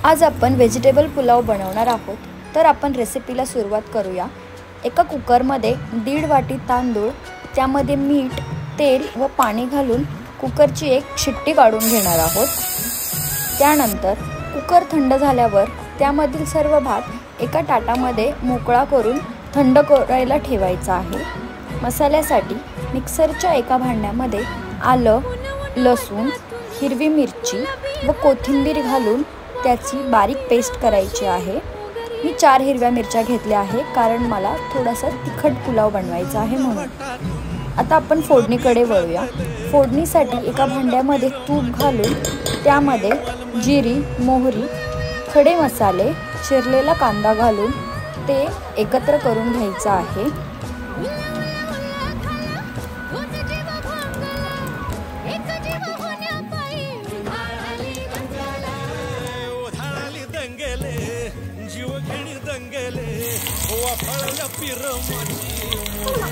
आज आपण व्हेजिटेबल पुलाव बनवणार आहोत। तर आपण रेसिपीला सुरुवात करूया। एका कुकरमध्ये 1.5 वाटी तांदूळ, त्यामध्ये मीठ, तेल व पाणी घालून कुकरची एक शिट्टी काढून घेणार आहोत। त्यानंतर कुकर थंड झाल्यावर त्यामधील सर्व भात एका ताटामध्ये मोकळा करून थंड करायला ठेवायचा आहे। मसाल्यासाठी मिक्सरच्या एका भांड्यामध्ये आलं, लसूण, हिरवी मिरची व कोथिंबीर घालून त्याची बारीक पेस्ट करायची आहे। मी 4 हिरव्या मिरच्या घेतल्या आहे, कारण मला थोडासा तिखट पुलाव बनवायचा आहे म्हणून। आता आपण फोडणीकडे वळूया। फोडणीसाठी एका भांड्यामध्ये तूप घालून त्यामध्ये जिरी, मोहरी, खडे मसाले, चिरलेला कांदा घालून ते एकत्र करून घ्यायचं आहे।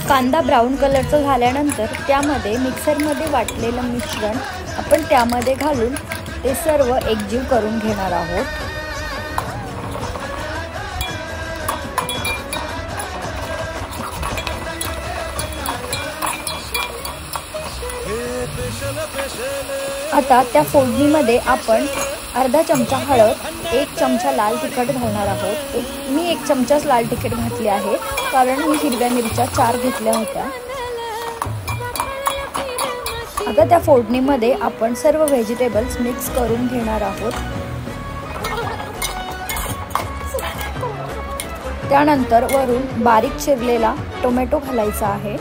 कांदा ब्राऊन कलरचा झाल्यानंतर त्यामध्ये मिक्सरमध्ये वाटलेलं मिश्रण आपण त्यामध्ये घालून ते सर्व एकजीव करून घेणार आहोत। आता त्या फोडणीमध्ये आपण अर्धा चमचा हळद, 1 चमचा लाल तिखट घालणार आहोत। मी 1 चमचाच लाल तिखट घातले आहे, कारण मी हिरव्या मिरच्या 4 घेतल्या होत्या। आता त्या फोडणीमध्ये आपण सर्व व्हेजिटेबल्स मिक्स करून घेणार आहोत। त्यानंतर वरून बारीक चिरलेला टोमॅटो घालायचा आहे।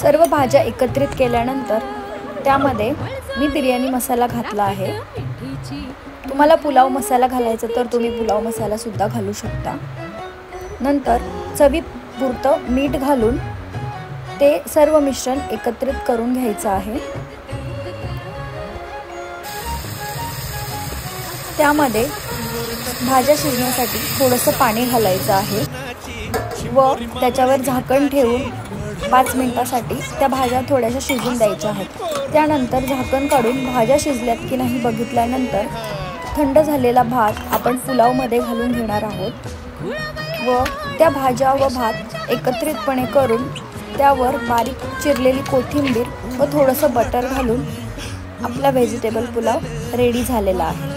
सर्व भाज्या एकत्रित केल्यानंतर त्यामध्ये मी बिर्याणी मसाला घातला आहे। तुम्हाला पुलाव मसाला घालायचा तर तुम्ही पुलाव मसाला सुद्धा घालू शकता। नंतर चवीपुरतं मीठ घालून ते सर्व मिश्रण एकत्रित करून घ्यायचं आहे। त्यामध्ये भाज्या शिजण्यासाठी थोडंसं पाणी घालायचं आहे व त्याच्यावर झाकण ठेवून 5 मिनिटांसाठी त्या भाज्या थोड्याशा शिजून द्यायच्या आहेत। त्यानंतर झाकण काढून भाज्या शिजल्यात की नाही बघितल्यानंतर थंड झालेला भात आपण पुलावमध्ये घालून घेणार आहोत व त्या भाज्या व भात एकत्रितपणे करून त्यावर बारीक चिरलेली कोथिंबीर व थोडंसं बटर घालून आपला व्हेजिटेबल पुलाव रेडी झालेला आहे।